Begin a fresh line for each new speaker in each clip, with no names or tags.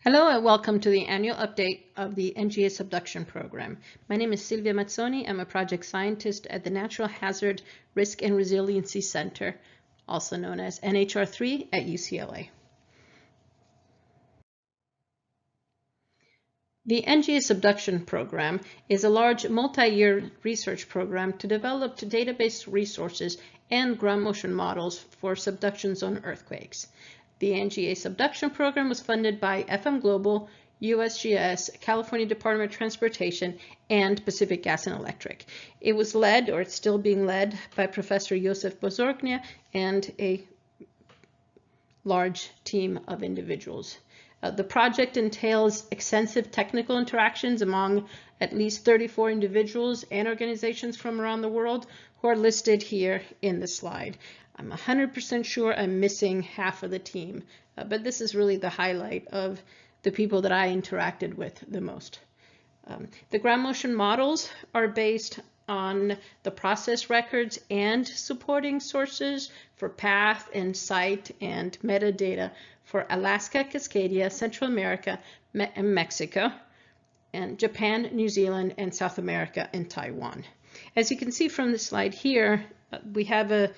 Hello and welcome to the annual update of the NGA-Subduction Program. My name is Silvia Mazzoni. I'm a project scientist at the Natural Hazard Risk and Resiliency Center, also known as NHR3 at UCLA. The NGA-Subduction Program is a large multi-year research program to develop database resources and ground motion models for subduction zone earthquakes. The NGA-Subduction Program was funded by FM Global, USGS, California Department of Transportation, and Pacific Gas and Electric. It was led, or it's still being led, by Professor Bozorgnia and a large team of individuals. The project entails extensive technical interactions among at least 34 individuals and organizations from around the world who are listed here in the slide. I'm 100% sure I'm missing half of the team, but this is really the highlight of the people that I interacted with the most. The ground motion models are based on the process records and supporting sources for path and site and metadata for Alaska, Cascadia, Central America, and Mexico, and Japan, New Zealand, and South America and Taiwan. As you can see from the slide here, we have a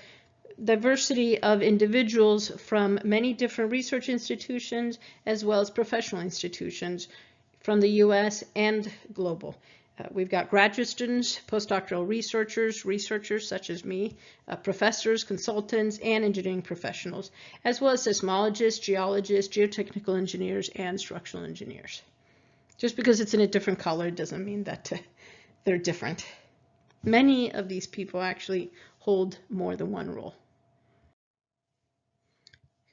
diversity of individuals from many different research institutions as well as professional institutions from the US and global. We've got graduate students, postdoctoral researchers such as me, professors, consultants, and engineering professionals, as well as seismologists, geologists, geotechnical engineers, and structural engineers. Just because it's in a different color doesn't mean that they're different. Many of these people actually hold more than one role.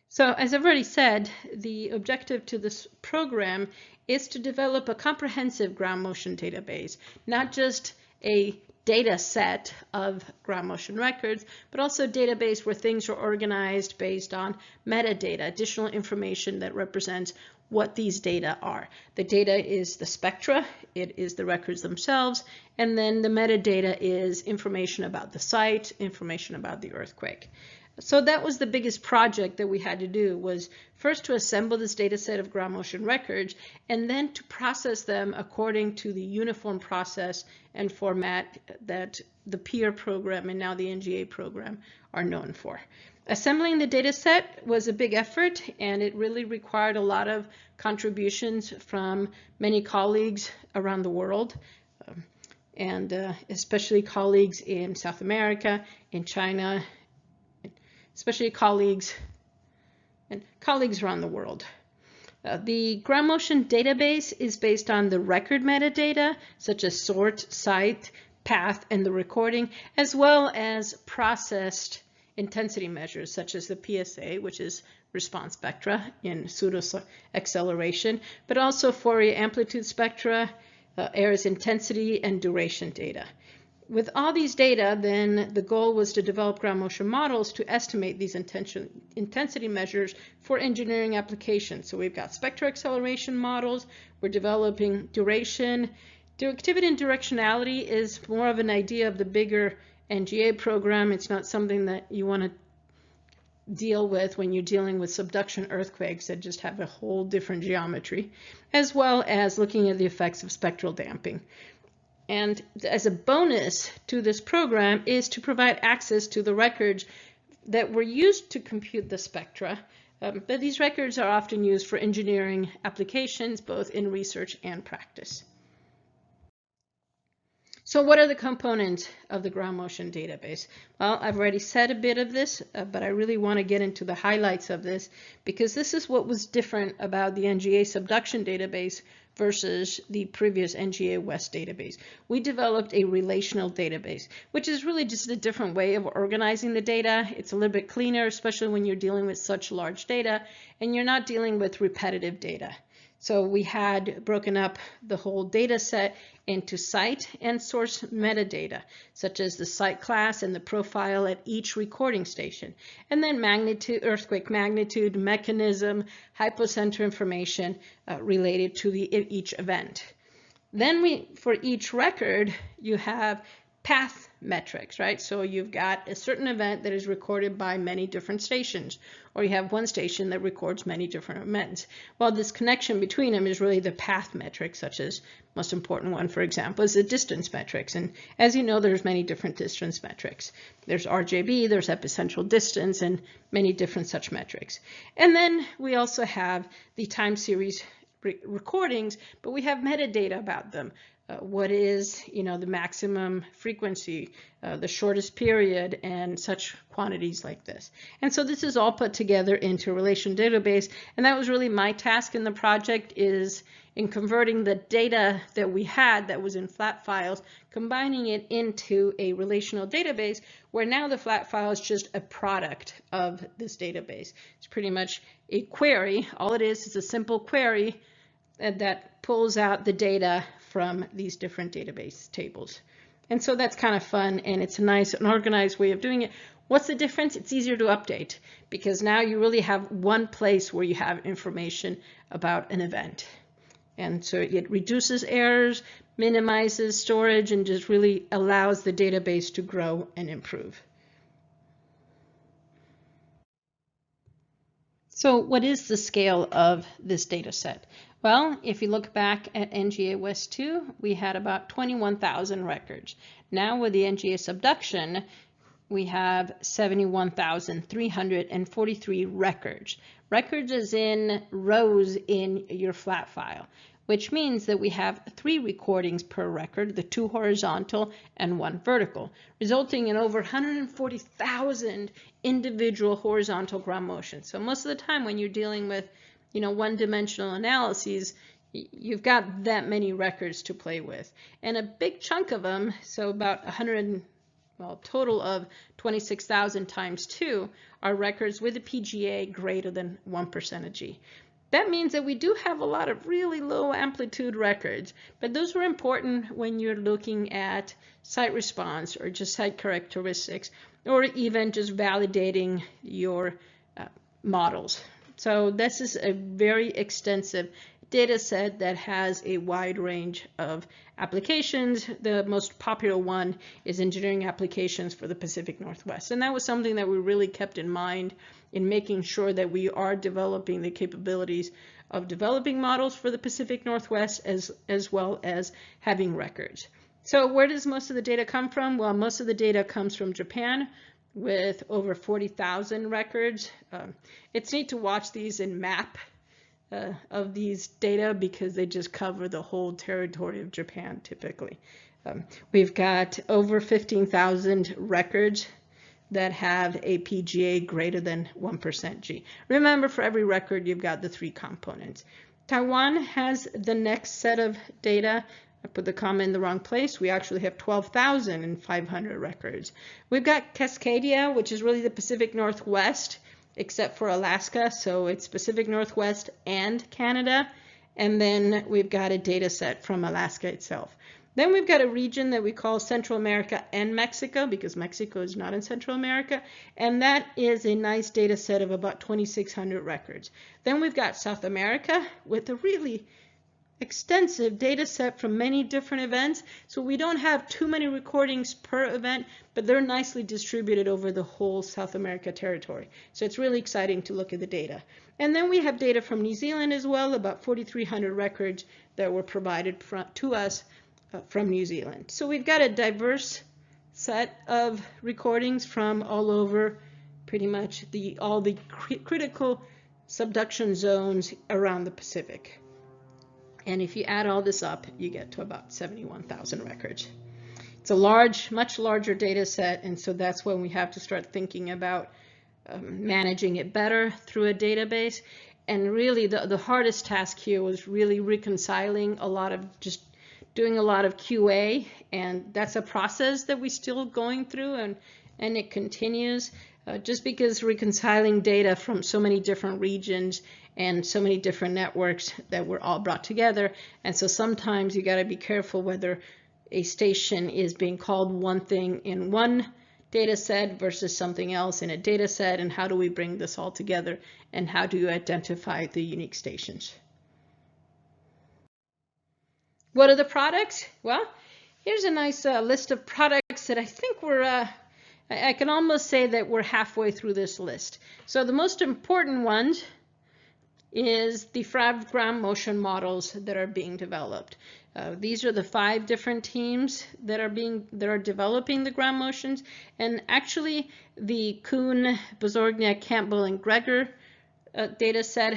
So as I've already said, the objective to this program is to develop a comprehensive ground motion database, not just a data set of ground motion records, but also a database where things are organized based on metadata, additional information that represents what these data are. The data is the spectra, it is the records themselves, and then the metadata is information about the site, information about the earthquake. So that was the biggest project that we had to do, was first to assemble this data set of ground motion records and then to process them according to the uniform process and format that the PEER program and now the NGA program are known for. Assembling the data set was a big effort, and it really required a lot of contributions from many colleagues around the world, and especially colleagues in South America, in China, especially colleagues around the world. The ground motion database is based on the record metadata, such as sort, site, path, and the recording, as well as processed intensity measures, such as the PSA, which is response spectra in pseudo acceleration, but also Fourier amplitude spectra, Ayres intensity, and duration data. With all these data, then the goal was to develop ground motion models to estimate these intensity measures for engineering applications. So we've got spectral acceleration models, we're developing duration. Directivity and directionality is more of an idea of the bigger NGA program. It's not something that you want to deal with when you're dealing with subduction earthquakes that just have a whole different geometry, as well as looking at the effects of spectral damping. And as a bonus to this program is to provide access to the records that were used to compute the spectra, but these records are often used for engineering applications, both in research and practice. So what are the components of the ground motion database? Well, I've already said a bit of this, but I really want to get into the highlights of this, because this is what was different about the NGA-Subduction database versus the previous NGA West database. We developed a relational database, which is really just a different way of organizing the data. It's a little bit cleaner, especially when you're dealing with such large data and you're not dealing with repetitive data. So we had broken up the whole data set into site and source metadata, such as the site class and the profile at each recording station, and then magnitude, earthquake magnitude, mechanism, hypocenter information related to each event. Then for each record, you have path metrics, right? So you've got a certain event that is recorded by many different stations, or you have one station that records many different events. Well, this connection between them is really the path metrics, such as most important one, for example, is the distance metrics. And as you know, there's many different distance metrics. There's RJB, there's epicentral distance, and many different such metrics. And then we also have the time series recordings, but we have metadata about them. What is, the maximum frequency, the shortest period, and such quantities like this. And so this is all put together into a relation database, and that was really my task in the project, is in converting the data that we had that was in flat files, combining it into a relational database, where now the flat file is just a product of this database. It's pretty much a query. All it is a simple query that pulls out the data from these different database tables. And so that's kind of fun, and it's a nice and organized way of doing it. What's the difference? It's easier to update, because now you really have one place where you have information about an event. And so it reduces errors, minimizes storage, and just really allows the database to grow and improve. So what is the scale of this data set? Well, if you look back at NGA West 2, we had about 21,000 records. Now with the NGA subduction, we have 71,343 records. Records is in rows in your flat file, which means that we have 3 recordings per record, the 2 horizontal and 1 vertical, resulting in over 140,000 individual horizontal ground motions. So most of the time when you're dealing with one-dimensional analyses, you've got that many records to play with. And a big chunk of them, so about total of 26,000 times 2, are records with a PGA greater than 1% of G. That means that we do have a lot of really low amplitude records, but those are important when you're looking at site response or just site characteristics, or even just validating your models. So this is a very extensive data set that has a wide range of applications. The most popular one is engineering applications for the Pacific Northwest. And that was something that we really kept in mind in making sure that we are developing the capabilities of developing models for the Pacific Northwest as well as having records. So where does most of the data come from? Well, most of the data comes from Japan, with over 40,000 records. It's neat to watch these in map of these data, because they just cover the whole territory of Japan typically. We've got over 15,000 records that have a PGA greater than 1% G. Remember, for every record, you've got the 3 components. Taiwan has the next set of data. I put the comma in the wrong place. We actually have 12,500 records. We've got Cascadia, which is really the Pacific Northwest, except for Alaska. So it's Pacific Northwest and Canada. And then we've got a data set from Alaska itself. Then we've got a region that we call Central America and Mexico, because Mexico is not in Central America. And that is a nice data set of about 2,600 records. Then we've got South America with a really extensive data set from many different events. So we don't have too many recordings per event, but they're nicely distributed over the whole South America territory. So it's really exciting to look at the data. And then we have data from New Zealand as well, about 4,300 records that were provided to us from New Zealand. So we've got a diverse set of recordings from all over, pretty much all the critical subduction zones around the Pacific. And if you add all this up, you get to about 71,000 records. It's a much larger data set, and so that's when we have to start thinking about managing it better through a database. And really the hardest task here was really reconciling doing a lot of QA, and that's a process that we're still going through, and it continues. Just because reconciling data from so many different regions and so many different networks that were all brought together. And so sometimes you got to be careful whether a station is being called one thing in one data set versus something else in a data set, and how do we bring this all together, and how do you identify the unique stations. What are the products? Well, Here's a nice list of products that I think we're, I can almost say that we're halfway through this list. So the most important ones is the 5 ground motion models that are being developed. These are the 5 different teams that are developing the ground motions, and actually the Kuehn, Bozorgnia, Campbell, and Gregor data set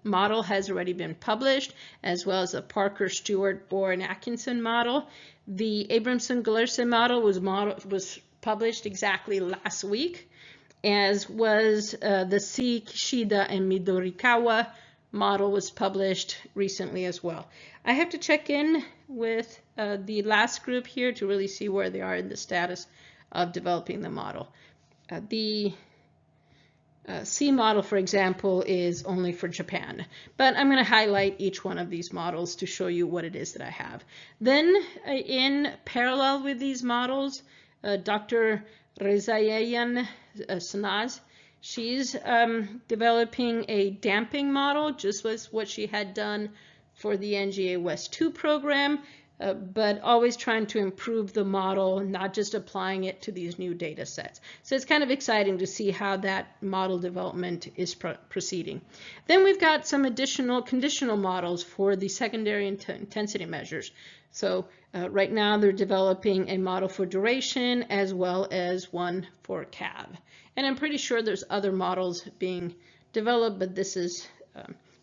model has already been published, as well as a Parker, Stewart, Boore, and Atkinson model. The Abrahamson Gulerce model was published exactly last week, as was the C. Kishida and Midorikawa model was published recently as well. I have to check in with the last group here to really see where they are in the status of developing the model. The C model, for example, is only for Japan, but I'm going to highlight each one of these models to show you what it is that I have. Then in parallel with these models, Dr. Rezayeyan Sanaz, she's developing a damping model, just as what she had done for the NGA West 2 program, but always trying to improve the model, not just applying it to these new data sets. So it's kind of exciting to see how that model development is proceeding. Then we've got some additional conditional models for the secondary intensity measures. So right now they're developing a model for duration as well as one for CAV. And I'm pretty sure there's other models being developed, but this is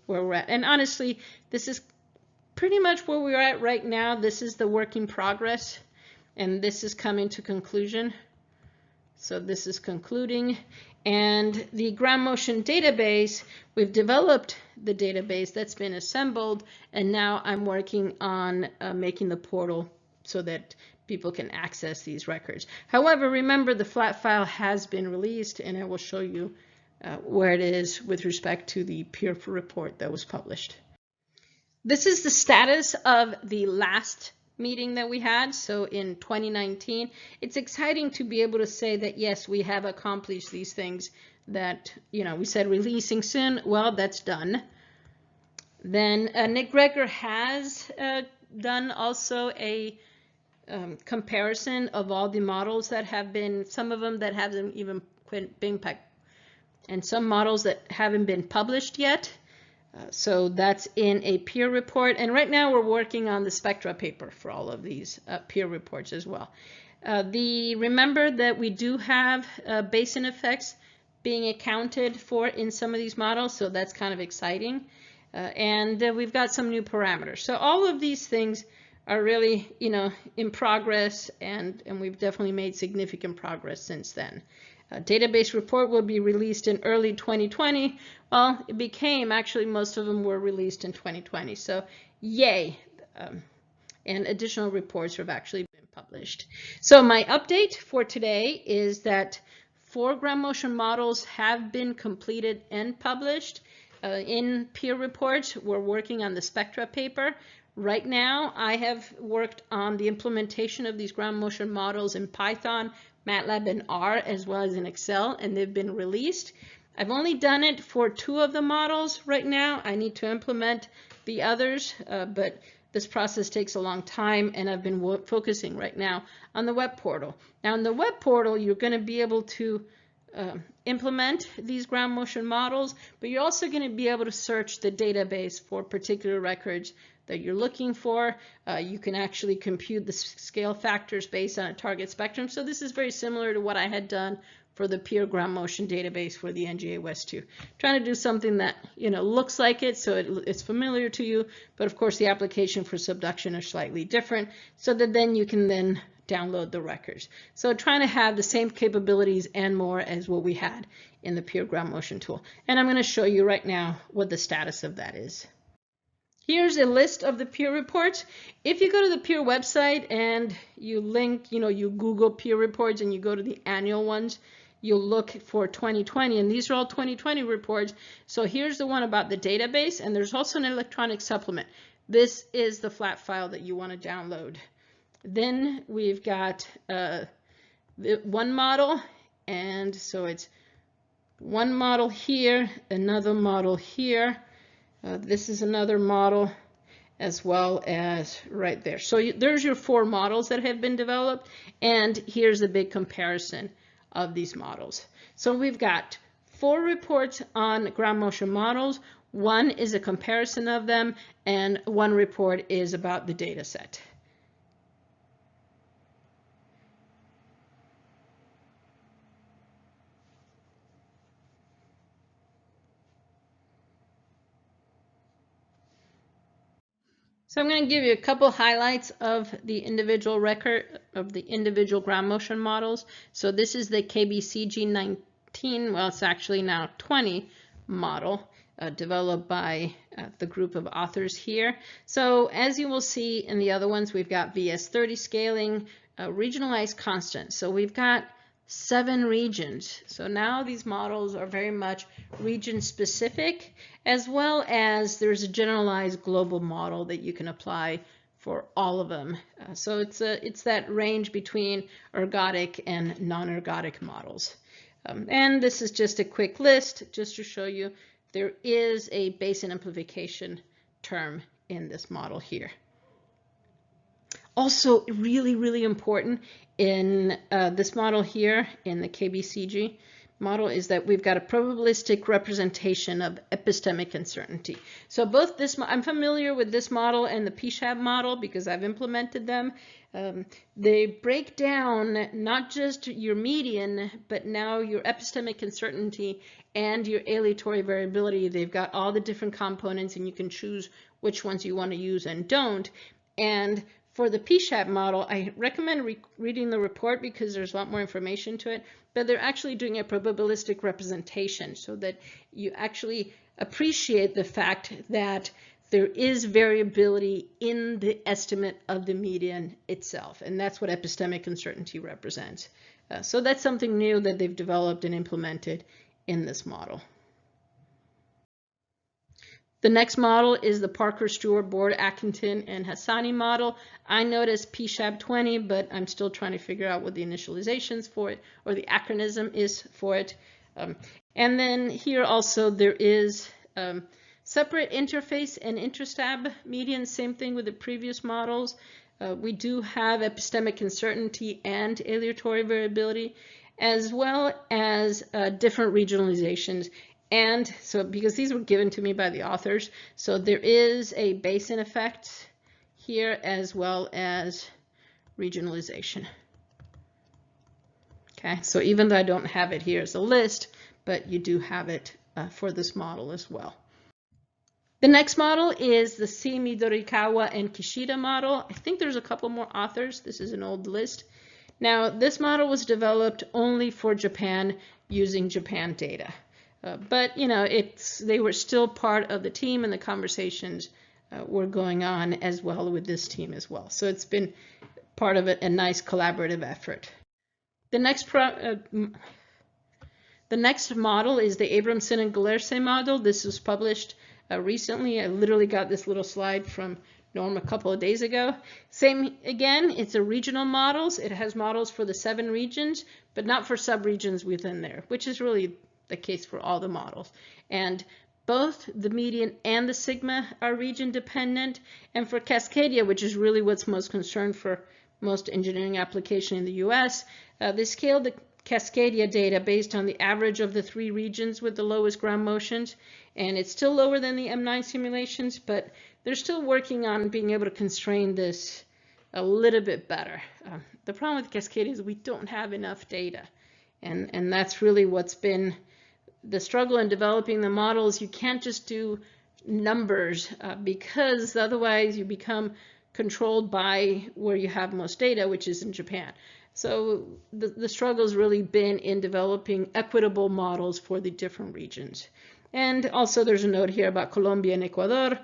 where we're at. And honestly, this is pretty much where we're at right now. This is the work in progress, and this is coming to conclusion. So this is concluding. And the ground motion database, we've developed the database that's been assembled, and now I'm working on making the portal so that people can access these records. However, remember the flat file has been released, and I will show you where it is with respect to the peer report that was published. This is the status of the last meeting that we had, so in 2019. It's exciting to be able to say that yes, we have accomplished these things that, you know, we said releasing soon. Well, that's done. Then Nick Gregor has done also a comparison of all the models that have been, some of them that haven't even been, and some models that haven't been published yet. So that's in a peer report, and right now we're working on the spectra paper for all of these peer reports as well. Remember that we do have basin effects being accounted for in some of these models, so that's kind of exciting. And we've got some new parameters. So all of these things are really, you know, in progress, and we've definitely made significant progress since then. A database report will be released in early 2020. Well, it became, actually, most of them were released in 2020. So yay. And additional reports have actually been published. So my update for today is that 4 ground motion models have been completed and published in peer reports. We're working on the spectra paper. Right now, I have worked on the implementation of these ground motion models in Python, MATLAB, and R, as well as in Excel, and they've been released. I've only done it for 2 of the models right now. I need to implement the others, but this process takes a long time, and I've been focusing right now on the web portal. Now, in the web portal, you're going to be able to implement these ground motion models, but you're also going to be able to search the database for particular records that you're looking for. You can actually compute the scale factors based on a target spectrum. So this is very similar to what I had done for the peer ground motion database for the NGA West 2. Trying to do something that, you know, looks like it, so it's familiar to you, but of course the application for subduction are slightly different, so that then you can then download the records. So trying to have the same capabilities and more as what we had in the peer ground motion tool. And I'm going to show you right now what the status of that is. Here's a list of the peer reports. If you go to the peer website and you link, you know, you Google peer reports and you go to the annual ones, you'll look for 2020, and these are all 2020 reports. So here's the one about the database, and there's also an electronic supplement. This is the flat file that you want to download. Then we've got one model, and so it's one model here, another model here. This is another model, as well as right there. So there's your 4 models that have been developed, and here's a big comparison of these models. So we've got 4 reports on ground motion models. 1 is a comparison of them, and 1 report is about the data set. So I'm going to give you a couple highlights of the individual record of the individual ground motion models. So this is the KBCG19, well, it's actually now 20 model developed by the group of authors here. So as you will see in the other ones, we've got VS30 scaling, regionalized constant. So we've got 7 regions. So now these models are very much region specific, as well as there's a generalized global model that you can apply for all of them. So it's that range between ergodic and non-ergodic models. And this is just a quick list just to show you there is a basin amplification term in this model here. Also, really important in this model here, in the KBCG model, is that we've got a probabilistic representation of epistemic uncertainty. So both this, I'm familiar with this model and the PSHAB model because I've implemented them. They break down not just your median, but now your epistemic uncertainty and your aleatory variability. They've got all the different components, and you can choose which ones you want to use and don't. And for the PSHAB model, I recommend reading the report because there's a lot more information to it, but they're actually doing a probabilistic representation so that you actually appreciate the fact that there is variability in the estimate of the median itself, and that's what epistemic uncertainty represents. So that's something new that they've developed and implemented in this model. The next model is the Parker, Stewart, Boore, Atkinson, and Hassani model. I noticed PSHAB 20, but I'm still trying to figure out what the initializations for it, or the acronym is for it. And then here also there is separate interface and interstab median, same thing with the previous models. We do have epistemic uncertainty and aleatory variability, as well as different regionalizations. And so, because these were given to me by the authors, so there is a basin effect here as well as regionalization. Okay, so even though I don't have it here as a list, but you do have it for this model as well. The next model is the C. Midorikawa and Kishida model. I think there's a couple more authors. This is an old list. Now, this model was developed only for Japan using Japan data. But, you know, they were still part of the team, and the conversations were going on as well with this team as well. So it's been part of a nice collaborative effort. The next model is the Abrahamson and Gulerce model. This was published recently. I literally got this little slide from Norm a couple of days ago. Same again, it's a regional models. It has models for the 7 regions, but not for subregions within there, which is really the case for all the models. And both the median and the sigma are region dependent. And for Cascadia, which is really what's most concerned for most engineering application in the US, they scaled the Cascadia data based on the average of the 3 regions with the lowest ground motions. And it's still lower than the M9 simulations, but they're still working on being able to constrain this a little bit better. The problem with Cascadia is we don't have enough data. And that's really what's been the struggle in developing the models. You can't just do numbers because otherwise you become controlled by where you have most data, which is in Japan. So the struggle has really been in developing equitable models for the different regions. And also there's a note here about Colombia and Ecuador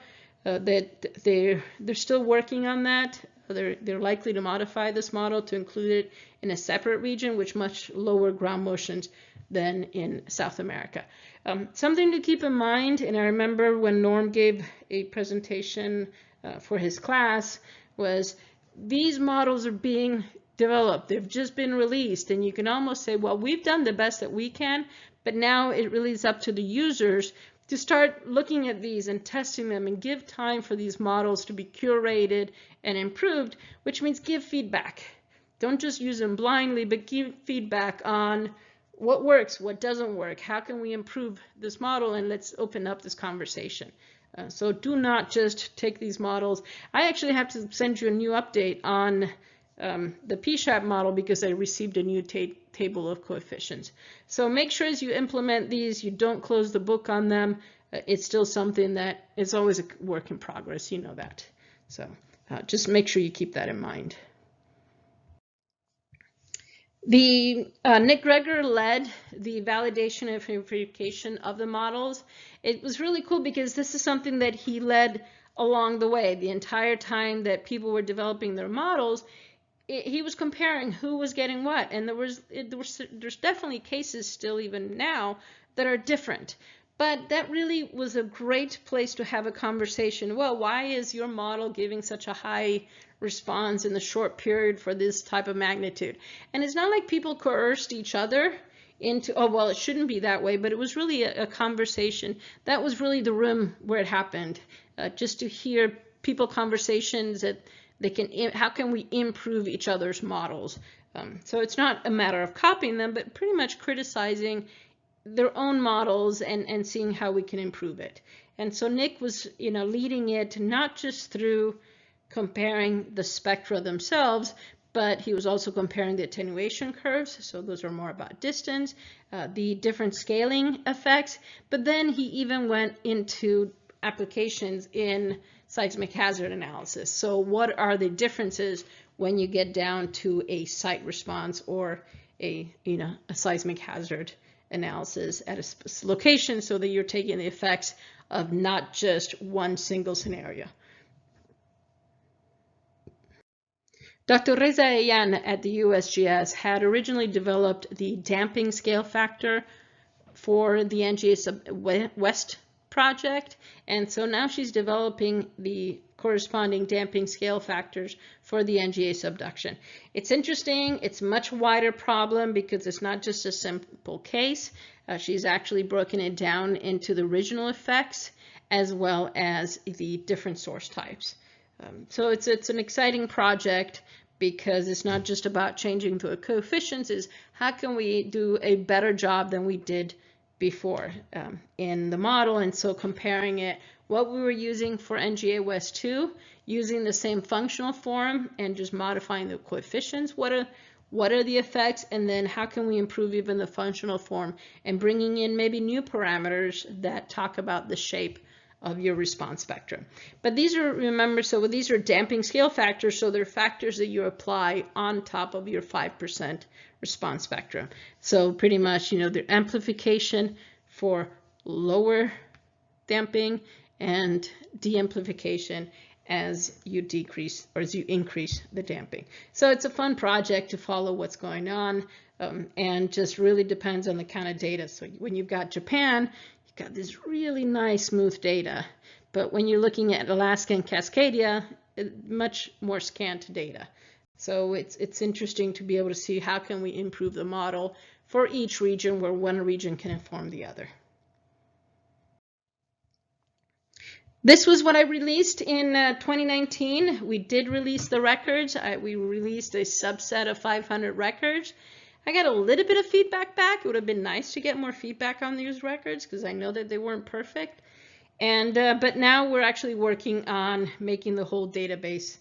that they're still working on that. They're likely to modify this model to include it in a separate region with much lower ground motions than in South America. Something to keep in mind, and I remember when Norm gave a presentation for his class, was these models are being developed. They've just been released, and you can almost say, well, we've done the best that we can, but now it really is up to the users to start looking at these and testing them and give time for these models to be curated and improved, which means give feedback. Don't just use them blindly, but give feedback on what works, what doesn't work, how can we improve this model, and let's open up this conversation. So do not just take these models. I actually have to send you a new update on the PSHAP model because I received a new table of coefficients. So make sure as you implement these, you don't close the book on them. It's still something that is always a work in progress, you know that. So just make sure you keep that in mind. Nick Gregor led the validation and verification of the models. It was really cool because this is something that he led along the way. The entire time that people were developing their models, he was comparing who was getting what, and there's definitely cases still even now that are different. But that really was a great place to have a conversation. Well, why is your model giving such a high response in the short period for this type of magnitude? And it's not like people coerced each other into, oh, well, it shouldn't be that way, but it was really a conversation. That was really the room where it happened, just to hear people conversations that they can, how can we improve each other's models? So it's not a matter of copying them, but pretty much criticizing their own models and seeing how we can improve it. And so Nick was, leading it not just through comparing the spectra themselves, but he was also comparing the attenuation curves. So those are more about distance, the different scaling effects. But then he even went into applications in seismic hazard analysis. So what are the differences when you get down to a site response or a seismic hazard analysis at a location, so that you're taking the effects of not just one single scenario. Dr. Reza Ayan at the USGS had originally developed the damping scale factor for the NGA West project, and so now she's developing the corresponding damping scale factors for the NGA subduction. It's interesting, it's a much wider problem because it's not just a simple case. She's actually broken it down into the regional effects as well as the different source types. So it's an exciting project because it's not just about changing the coefficients, it's how can we do a better job than we did before in the model. And so comparing it, what we were using for NGA West 2, using the same functional form and just modifying the coefficients, what are the effects, and then how can we improve even the functional form and bringing in maybe new parameters that talk about the shape of your response spectrum. But these are, remember, so these are damping scale factors, so they're factors that you apply on top of your 5% response spectrum. So pretty much, the amplification for lower damping and de-amplification as you decrease or as you increase the damping. So it's a fun project to follow what's going on, and just really depends on the kind of data. So when you've got Japan, you've got this really nice smooth data, but when you're looking at Alaska and Cascadia, much more scant data. So it's interesting to be able to see how can we improve the model for each region where one region can inform the other. This was what I released in 2019. We did release the records. We released a subset of 500 records. I got a little bit of feedback back. It would have been nice to get more feedback on these records because I know that they weren't perfect. And but now we're actually working on making the whole database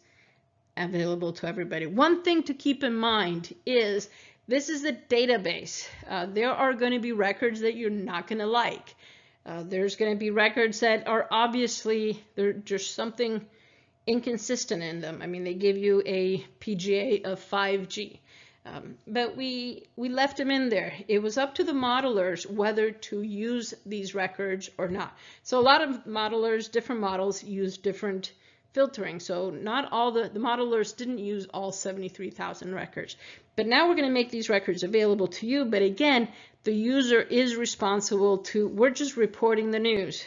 available to everybody. One thing to keep in mind is this is a database. There are going to be records that you're not going to like. There's going to be records that are obviously there's something inconsistent in them. I mean, they give you a PGA of 5G, but we left them in there. It was up to the modelers whether to use these records or not. So a lot of modelers, different models, use different filtering. So not all the modelers didn't use all 73,000 records. But now we're going to make these records available to you. But again, the user is responsible to, we're just reporting the news.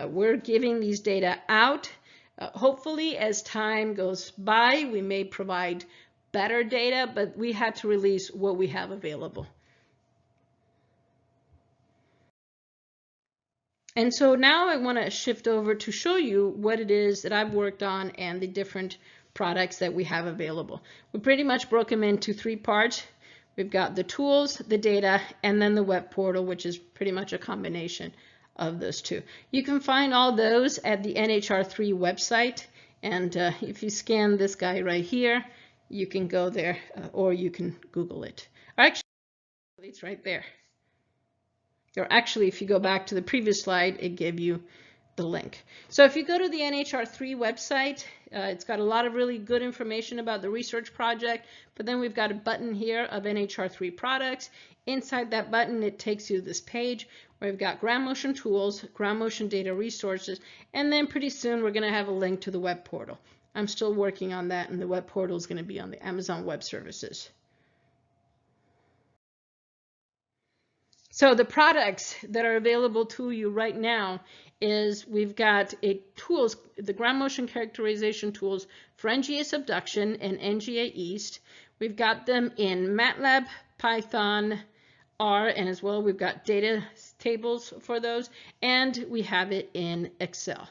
We're giving these data out. Hopefully, as time goes by, we may provide better data, but we had to release what we have available. And so now I want to shift over to show you what it is that I've worked on and the different products that we have available. We pretty much broke them into 3 parts. We've got the tools, the data, and then the web portal, which is pretty much a combination of those 2. You can find all those at the NHR3 website, and if you scan this guy right here, you can go there, or you can Google it. Or actually, it's right there. Or actually, if you go back to the previous slide, it gave you the link. So if you go to the NHR3 website, it's got a lot of really good information about the research project, but then we've got a button here of NHR3 Products. Inside that button, it takes you to this page where we've got ground motion tools, ground motion data resources, and then pretty soon we're going to have a link to the web portal. I'm still working on that, and the web portal is going to be on the Amazon Web Services. So the products that are available to you right now is we've got tools, the ground motion characterization tools for NGA-Subduction and NGA-East. We've got them in MATLAB, Python, R, and as well we've got data tables for those, and we have it in Excel.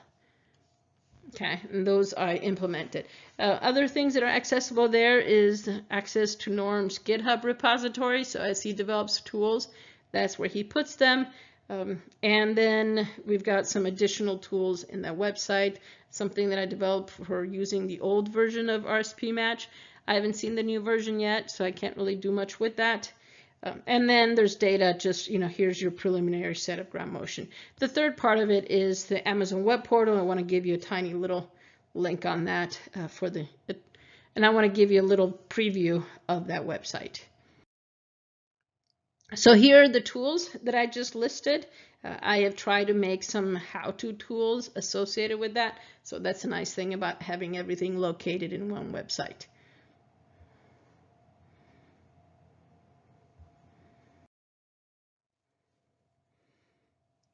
Okay, and those are implemented. Other things that are accessible there is access to Norm's GitHub repository. So as he develops tools, that's where he puts them. And then we've got some additional tools in that website, something that I developed for using the old version of RSP Match. I haven't seen the new version yet, so I can't really do much with that. And then there's data, just, here's your preliminary set of ground motion. The third part of it is the Amazon web portal. I want to give you a tiny little link on that and I want to give you a little preview of that website. So here are the tools that I just listed. I have tried to make some how-to tools associated with that. So that's a nice thing about having everything located in one website.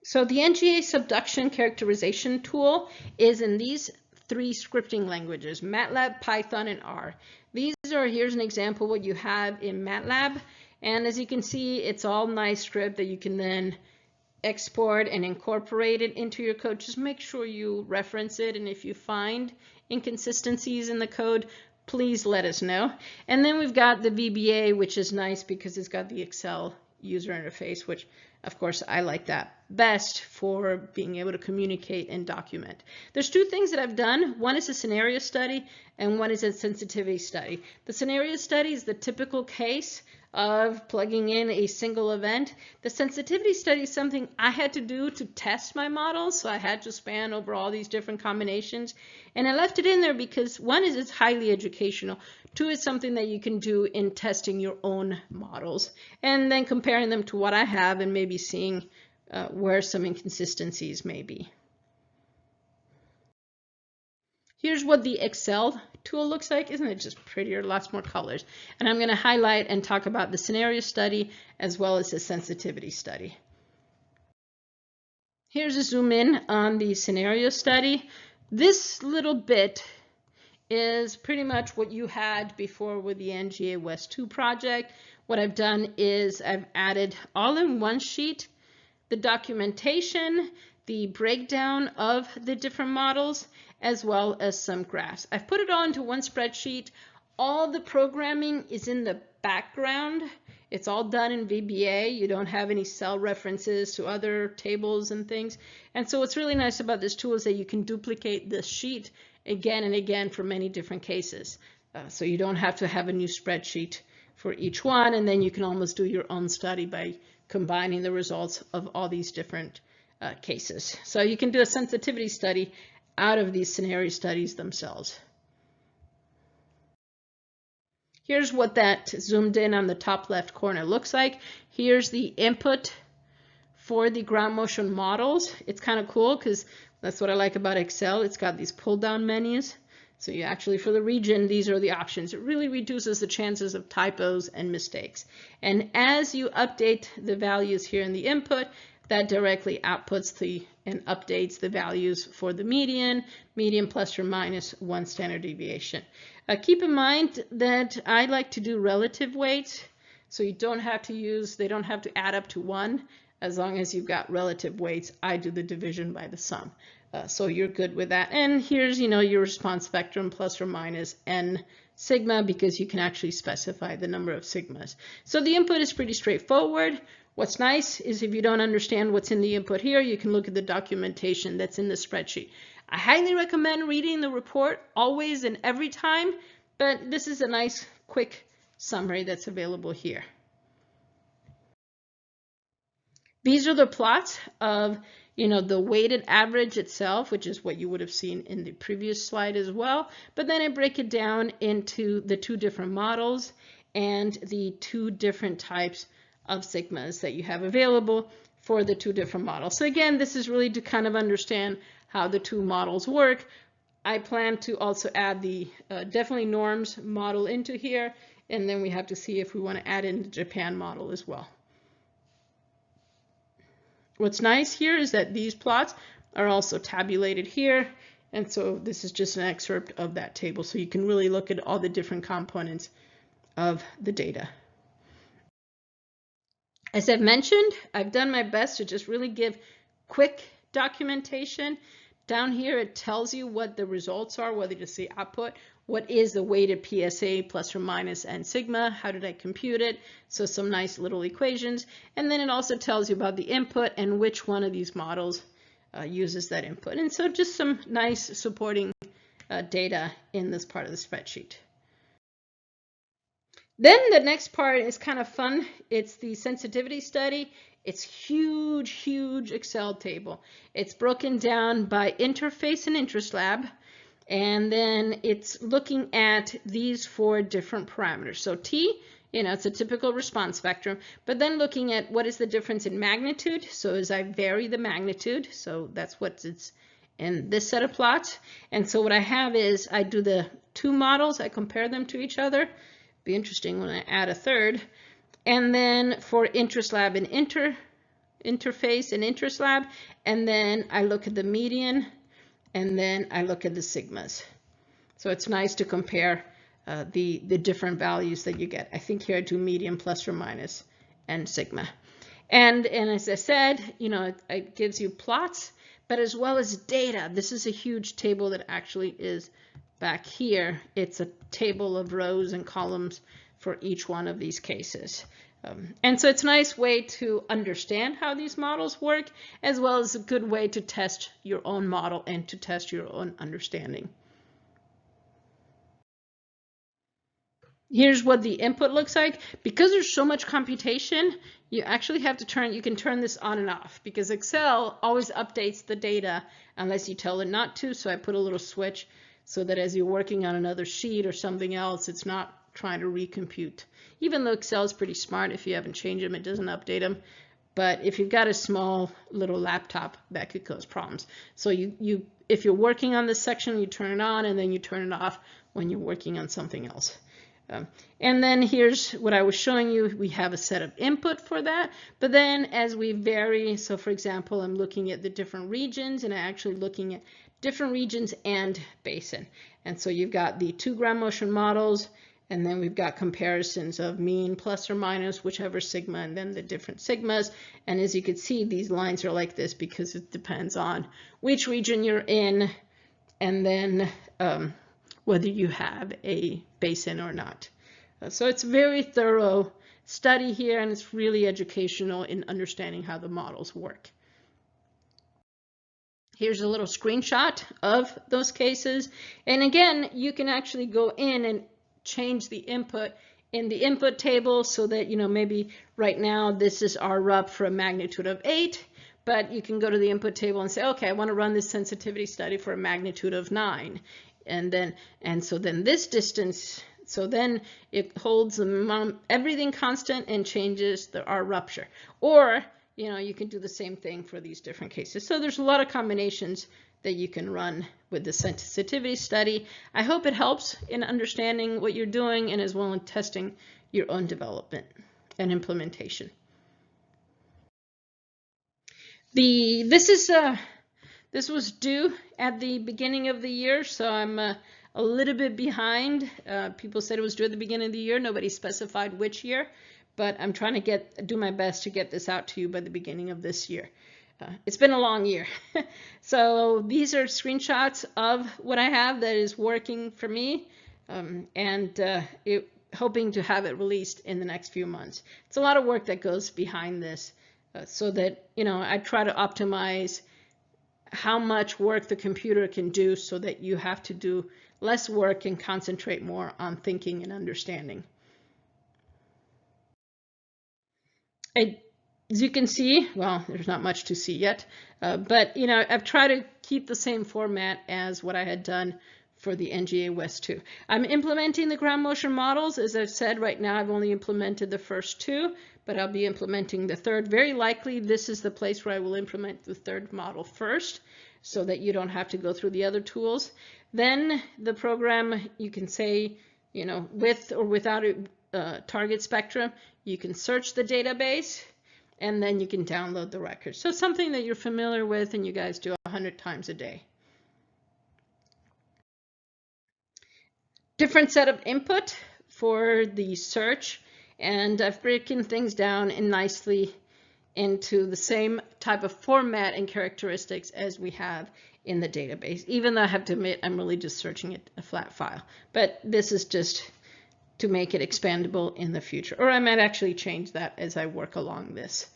So the NGA-Subduction Characterization tool is in these 3 scripting languages, MATLAB, Python, and R. Here's an example what you have in MATLAB. And as you can see, it's all nice script that you can then export and incorporate it into your code. Just make sure you reference it, and if you find inconsistencies in the code, please let us know. And then we've got the VBA, which is nice because it's got the Excel user interface, which of course I like that best for being able to communicate and document. There's 2 things that I've done. One is a scenario study and one is a sensitivity study. The scenario study is the typical case of plugging in a single event. The sensitivity study is something I had to do to test my model, so I had to span over all these different combinations, and I left it in there because 1 is it's highly educational, 2 is something that you can do in testing your own models and then comparing them to what I have and maybe seeing where some inconsistencies may be. Here's what the Excel tool looks like. Isn't it just prettier? Lots more colors. And I'm going to highlight and talk about the scenario study as well as the sensitivity study. Here's a zoom in on the scenario study. This little bit is pretty much what you had before with the NGA West 2 project. What I've done is I've added all in one sheet the documentation, the breakdown of the different models, as well as some graphs. I've put it all into one spreadsheet. All the programming is in the background. It's all done in VBA. You don't have any cell references to other tables and things. And so what's really nice about this tool is that you can duplicate this sheet again and again for many different cases. So you don't have to have a new spreadsheet for each one, and then you can almost do your own study by combining the results of all these different cases. So you can do a sensitivity study out of these scenario studies themselves. Here's what that zoomed in on the top left corner looks like. Here's the input for the ground motion models. It's kind of cool because that's what I like about Excel. It's got these pull down menus. So you actually, for the region, these are the options. It really reduces the chances of typos and mistakes. And as you update the values here in the input, that directly outputs and updates the values for the median plus or minus 1 standard deviation. Keep in mind that I like to do relative weights, so you don't have to they don't have to add up to 1. As long as you've got relative weights, I do the division by the sum. So you're good with that. And here's, your response spectrum plus or minus n sigma, because you can actually specify the number of sigmas. So the input is pretty straightforward. What's nice is if you don't understand what's in the input here, you can look at the documentation that's in the spreadsheet. I highly recommend reading the report always and every time, but this is a nice quick summary that's available here. These are the plots of the weighted average itself, which is what you would have seen in the previous slide as well. But then I break it down into the two different models and the two different types of sigmas that you have available for the two different models. So again, this is really to kind of understand how the two models work. I plan to also add the definitely norms model into here, and then we have to see if we want to add in the Japan model as well. What's nice here is that these plots are also tabulated here, and so this is just an excerpt of that table, so you can really look at all the different components of the data. As I've mentioned, I've done my best to just really give quick documentation. Down here it tells you what the results are, whether you see output, what is the weighted PSA plus or minus n sigma, how did I compute it, so some nice little equations, and then it also tells you about the input and which one of these models uses that input, and so just some nice supporting data in this part of the spreadsheet. Then the next part is kind of fun. It's the sensitivity study. It's huge, huge Excel table. It's broken down by interface and interest lab. And then it's looking at these four different parameters. So T, it's a typical response spectrum, but then looking at what is the difference in magnitude. So as I vary the magnitude, so that's what it's in this set of plots. And so what I have is I do the two models, I compare them to each other. Be interesting when I add a third. And then for interest lab and interface and interest lab, and then I look at the median, and then I look at the sigmas. So it's nice to compare the different values that you get. I think here I do median plus or minus and sigma. And as I said, it gives you plots, but as well as data. This is a huge table that actually is back here. It's a table of rows and columns for each one of these cases. And so it's a nice way to understand how these models work, as well as a good way to test your own model and to test your own understanding. Here's what the input looks like. Because there's so much computation, you actually have to you can turn this on and off, because Excel always updates the data unless you tell it not to. So I put a little switch so that as you're working on another sheet or something else, it's not trying to recompute. Even though Excel is pretty smart, if you haven't changed them, it doesn't update them. But if you've got a small little laptop, that could cause problems. So if you're working on this section, you turn it on, and then you turn it off when you're working on something else. And then here's what I was showing you. We have a set of input for that, but then as we vary, so for example, I'm looking at the different regions, and I'm actually looking at different regions and basin. And so you've got the 2 ground motion models, and then we've got comparisons of mean plus or minus whichever sigma, and then the different sigmas. And as you can see, these lines are like this because it depends on which region you're in, and then whether you have a basin or not. So it's a very thorough study here, and it's really educational in understanding how the models work. Here's a little screenshot of those cases. And again, you can actually go in and change the input in the input table so that, maybe right now this is our RUP for a magnitude of 8, but you can go to the input table and say, okay, I want to run this sensitivity study for a magnitude of 9. And so then this distance, so then it holds everything constant and changes our rupture. Or, you can do the same thing for these different cases. So there's a lot of combinations that you can run with the sensitivity study. I hope it helps in understanding what you're doing, and as well in testing your own development and implementation. This was due at the beginning of the year, so I'm a little bit behind. People said it was due at the beginning of the year. Nobody specified which year, but I'm trying to do my best to get this out to you by the beginning of this year. It's been a long year. So these are screenshots of what I have that is working for me, hoping to have it released in the next few months. It's a lot of work that goes behind this, so that, I try to optimize how much work the computer can do so that you have to do less work and concentrate more on thinking and understanding. As you can see, well, there's not much to see yet, but I've tried to keep the same format as what I had done for the NGA West 2. I'm implementing the ground motion models. As I've said, right now I've only implemented the first two, but I'll be implementing the third. Very likely this is the place where I will implement the third model first, so that you don't have to go through the other tools. Then the program, you can say, with or without a target spectrum, you can search the database, and then you can download the records. So something that you're familiar with and you guys do 100 times a day. Different set of input for the search, and I've broken things down nicely into the same type of format and characteristics as we have in the database, even though I have to admit I'm really just searching it a flat file. But this is just to make it expandable in the future, or I might actually change that as I work along this.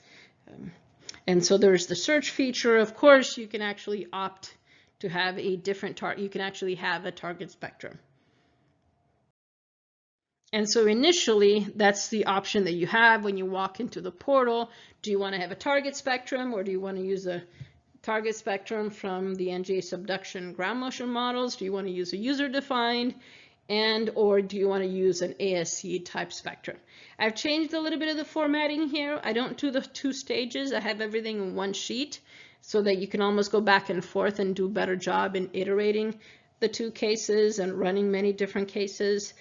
And so there's the search feature. Of course, you can actually opt to have a different target. You can actually have a target spectrum. And so initially, that's the option that you have when you walk into the portal. Do you want to have a target spectrum, or do you want to use a target spectrum from the NGA-Subduction ground motion models? Do you want to use a user-defined, or do you want to use an ASC type spectrum? I've changed a little bit of the formatting here. I don't do the 2 stages. I have everything in one sheet so that you can almost go back and forth and do a better job in iterating the 2 cases and running many different cases.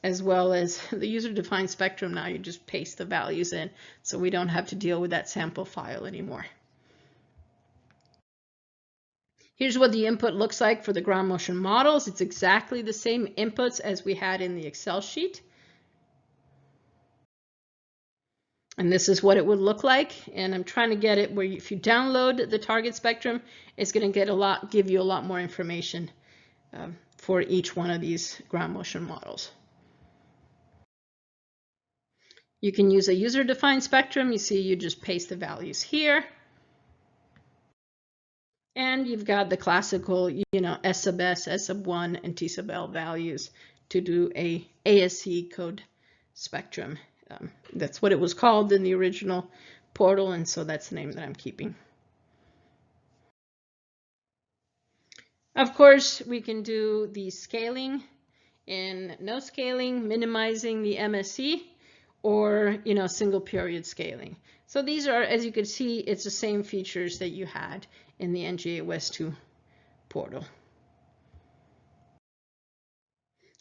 As well as the user-defined spectrum. Now you just paste the values in, so we don't have to deal with that sample file anymore. Here's what the input looks like for the ground motion models. It's exactly the same inputs as we had in the Excel sheet. And this is what it would look like. And I'm trying to get it where if you download the target spectrum, it's going to give you a lot more information for each one of these ground motion models. You can use a user-defined spectrum. You see, you just paste the values here. And you've got the classical, S sub S, S sub 1, and T sub L values to do a ASC code spectrum. That's what it was called in the original portal, and so that's the name that I'm keeping. Of course, we can do the scaling in no scaling, minimizing the MSE, or single period scaling. So these are, as you can see, it's the same features that you had in the NGA West 2 portal.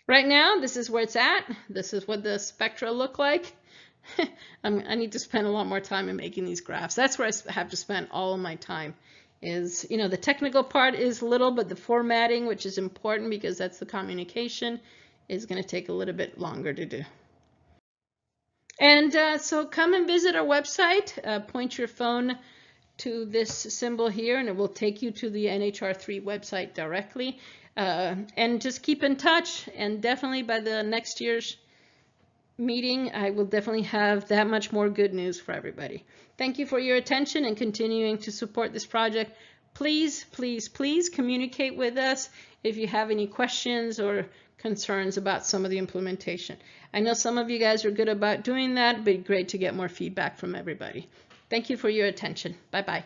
Right now, this is where it's at. This is what the spectra look like. I need to spend a lot more time in making these graphs. That's where I have to spend all of my time. Is, the technical part is little, but the formatting, which is important because that's the communication, is going to take a little bit longer to do. And so come and visit our website. Point your phone to this symbol here, and it will take you to the NHR3 website directly. And just keep in touch. And definitely by the next year's meeting, I will definitely have that much more good news for everybody. Thank you for your attention and continuing to support this project. Please, please, please communicate with us if you have any questions or concerns about some of the implementation. I know some of you guys are good about doing that, but great to get more feedback from everybody. Thank you for your attention. Bye-bye.